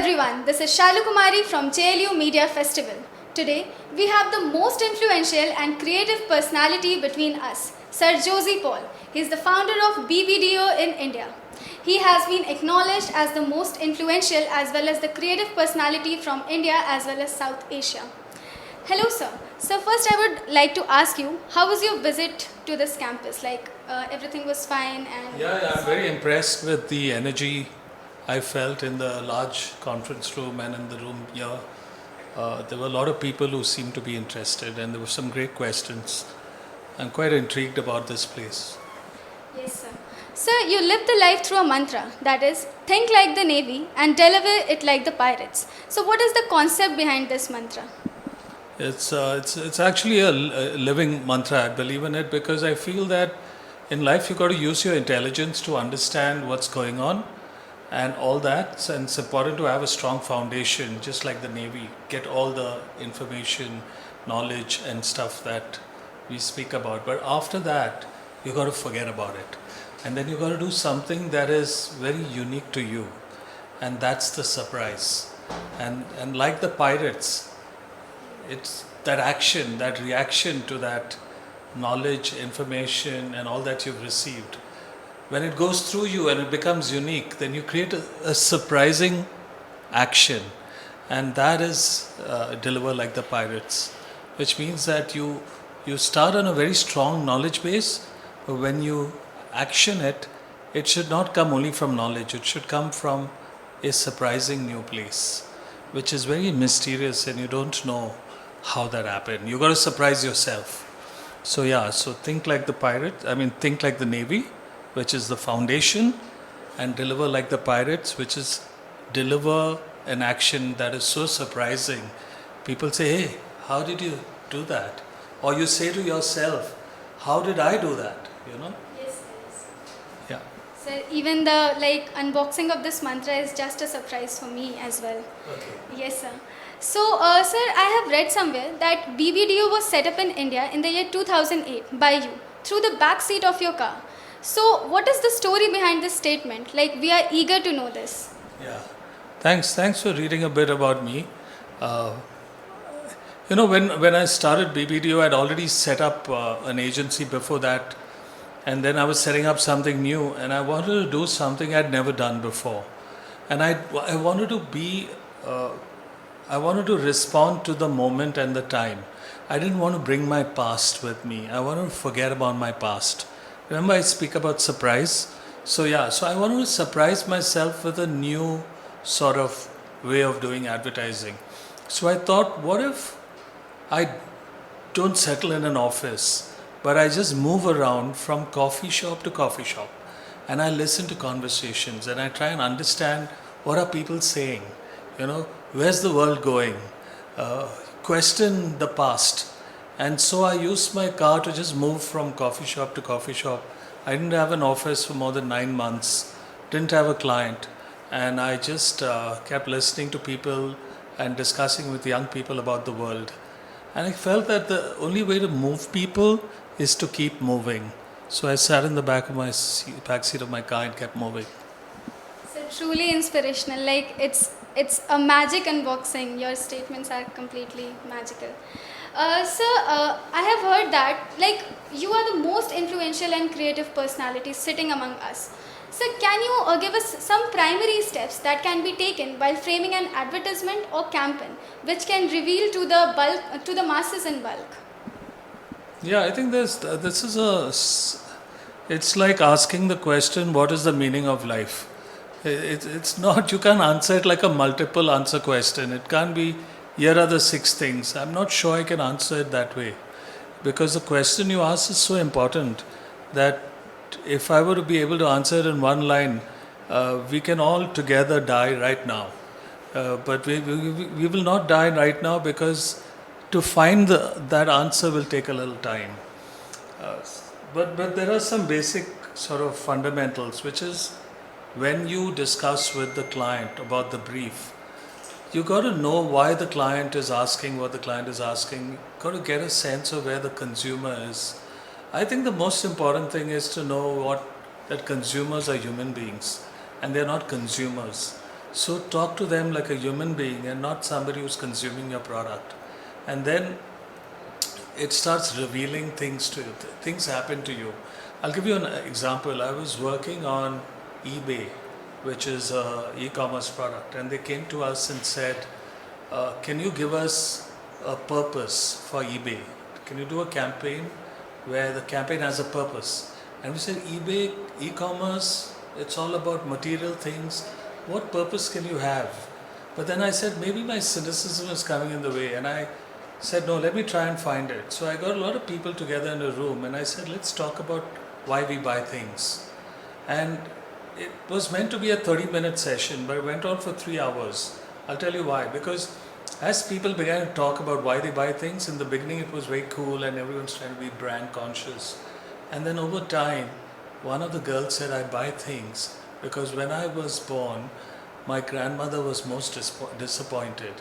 everyone, this is Shalu from JLU Media Festival. Today, we have the most influential and creative personality between us, Sir Josy Paul. He is the founder of BBDO in India. He has been acknowledged as the most influential as well as the creative personality from India as well as South Asia. Hello sir. So first I would like to ask you, how was your visit to this campus? Everything was fine and... Yeah, I'm very impressed with the energy I felt in the large conference room and in the room here. There were a lot of people who seemed to be interested and there were some great questions. I'm quite intrigued about this place. Yes sir. Sir, you live the life through a mantra, that is, think like the Navy and deliver it like the pirates. So what is the concept behind this mantra? It's actually a living mantra. I believe in it because I feel that in life you got to use your intelligence to understand what's going on and all that. And it's important to have a strong foundation, just like the Navy. Get all the information, knowledge and stuff that we speak about. But after that, you got to forget about it. And then you got to do something that is very unique to you. And that's the surprise. And like the pirates, it's that action, that reaction to that knowledge, information and all that you've received. When it goes through you and it becomes unique, then you create a surprising action. And that is deliver like the pirates, which means that you start on a very strong knowledge base, but when you action it, it should not come only from knowledge, it should come from a surprising new place, which is very mysterious and you don't know how that happened. You got to surprise yourself. So think like the think like the Navy, which is the foundation, and deliver like the pirates, which is deliver an action that is so surprising. People say, hey, how did you do that? Or you say to yourself, how did I do that? You know? Yes. Yeah. Sir, even the unboxing of this mantra is just a surprise for me as well. Okay. Yes, sir. So, sir, I have read somewhere that BBDO was set up in India in the year 2008 by you through the back seat of your car. So, what is the story behind this statement? We are eager to know this. Yeah. Thanks for reading a bit about me. When I started BBDO, I'd already set up an agency before that. And then I was setting up something new and I wanted to do something I'd never done before. And I wanted to respond to the moment and the time. I didn't want to bring my past with me. I wanted to forget about my past. Remember I speak about surprise? So I wanted to surprise myself with a new sort of way of doing advertising. So I thought, what if I don't settle in an office, but I just move around from coffee shop to coffee shop and I listen to conversations and I try and understand what are people saying, where's the world going, question the past. And so I used my car to just move from coffee shop to coffee shop. I didn't have an office for more than 9 months, didn't have a client, and I just kept listening to people and discussing with young people about the world. And I felt that the only way to move people is to keep moving. So I sat in the back seat of my car and kept moving. So truly inspirational. It's a magic unboxing. Your statements are completely magical. Sir, I have heard that you are the most influential and creative personality sitting among us. So can you give us some primary steps that can be taken while framing an advertisement or campaign which can reveal to the masses in bulk? Yeah, I think it's like asking the question, what is the meaning of life? It's not, you can't answer it like a multiple answer question. It can't be, here are the 6 things. I'm not sure I can answer it that way. Because the question you ask is so important that if I were to be able to answer it in one line, we can all together die right now. But we will not die right now because to find that answer will take a little time. But there are some basic sort of fundamentals, which is when you discuss with the client about the brief, you got to know why the client is asking what the client is asking. You got to get a sense of where the consumer is. I think the most important thing is to know that consumers are human beings and they're not consumers. So talk to them like a human being and not somebody who's consuming your product. And then it starts revealing things to you. Things happen to you. I'll give you an example. I was working on eBay, which is a e-commerce product, and they came to us and said, can you give us a purpose for eBay? Can you do a campaign where the campaign has a purpose? And we said, eBay, e-commerce, it's all about material things. What purpose can you have? But then I said, maybe my cynicism is coming in the way, and I said, no, let me try and find it. So I got a lot of people together in a room, and I said, let's talk about why we buy things. And it was meant to be a 30-minute session, but it went on for 3 hours. I'll tell you why. Because as people began to talk about why they buy things, in the beginning it was very cool and everyone's trying to be brand conscious. And then over time, one of the girls said, I buy things because when I was born, my grandmother was most disappointed.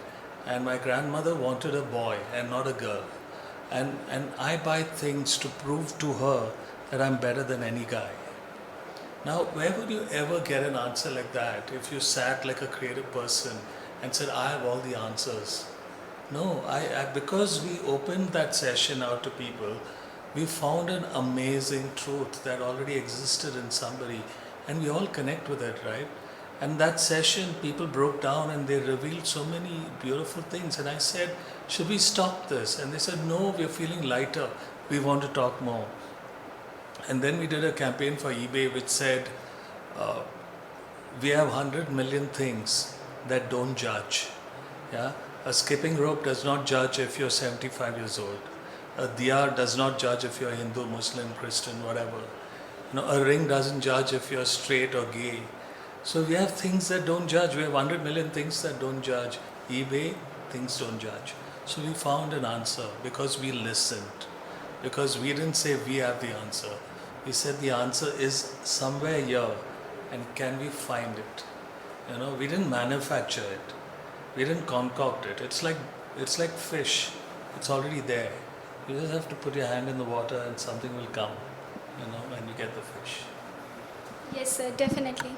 And my grandmother wanted a boy and not a girl. And I buy things to prove to her that I'm better than any guy. Now, where would you ever get an answer like that if you sat like a creative person and said, I have all the answers? No, because we opened that session out to people, we found an amazing truth that already existed in somebody, and we all connect with it, right? And that session, people broke down and they revealed so many beautiful things. And I said, should we stop this? And they said, no, we're feeling lighter. We want to talk more. And then we did a campaign for eBay which said, we have 100 million things that don't judge. Yeah? A skipping rope does not judge if you're 75 years old. A diyar does not judge if you're Hindu, Muslim, Christian, whatever. A ring doesn't judge if you're straight or gay. So we have things that don't judge. We have 100 million things that don't judge. eBay, things don't judge. So we found an answer because we listened. Because we didn't say we have the answer. We said the answer is somewhere here, and can we find it? We didn't manufacture it. We didn't concoct it. It's like fish. It's already there. You just have to put your hand in the water and something will come, and you get the fish. Yes, sir, definitely.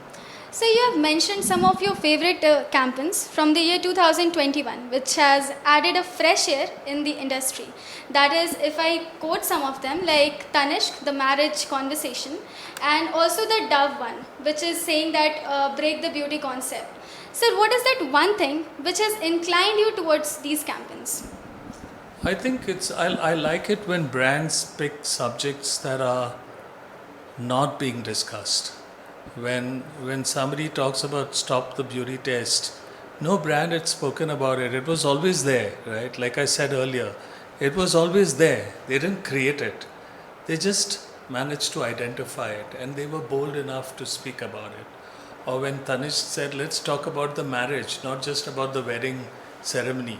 So you have mentioned some of your favorite campaigns from the year 2021, which has added a fresh air in the industry. That is, if I quote some of them, like Tanishq, the marriage conversation, and also the Dove one, which is saying that break the beauty concept. So what is that one thing which has inclined you towards these campaigns? I think I like it when brands pick subjects that are not being discussed. When somebody talks about stop the beauty test, no brand had spoken about it. It was always there, right? Like I said earlier, it was always there. They didn't create it. They just managed to identify it, and they were bold enough to speak about it. Or when Tanishq said, let's talk about the marriage, not just about the wedding ceremony,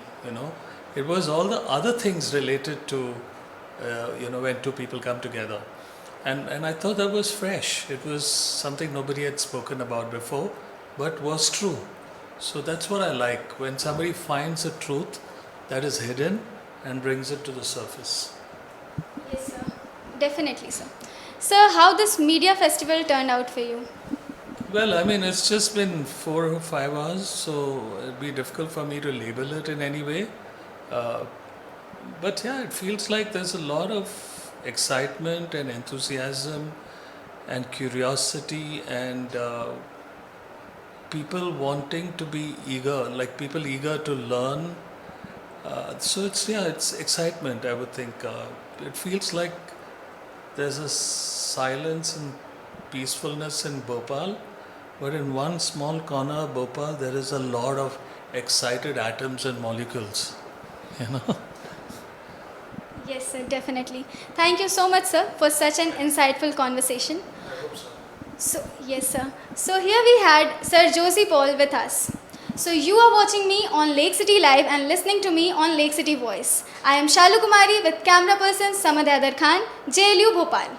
It was all the other things related to, when two people come together. And I thought that was fresh. It was something nobody had spoken about before, but was true. So that's what I like, when somebody finds a truth that is hidden and brings it to the surface. Yes, sir. Definitely, sir. Sir, how this media festival turned out for you? Well, it's just been 4 or 5 hours, so it'd be difficult for me to label it in any way. But yeah, it feels like there's a lot of excitement and enthusiasm and curiosity and people wanting to be eager, like people eager to learn. So it's excitement, I would think. It feels like there's a silence and peacefulness in Bhopal, but in one small corner of Bhopal there is a lot of excited atoms and molecules, Yes, sir, definitely. Thank you so much, sir, for such an insightful conversation. I hope so. So, yes, sir. So, here we had Sir Josy Paul with us. So, you are watching me on Lakecity Live and listening to me on Lakecity Voice. I am Shalu Kumari with camera person Samad Khan, JLU Bhopal.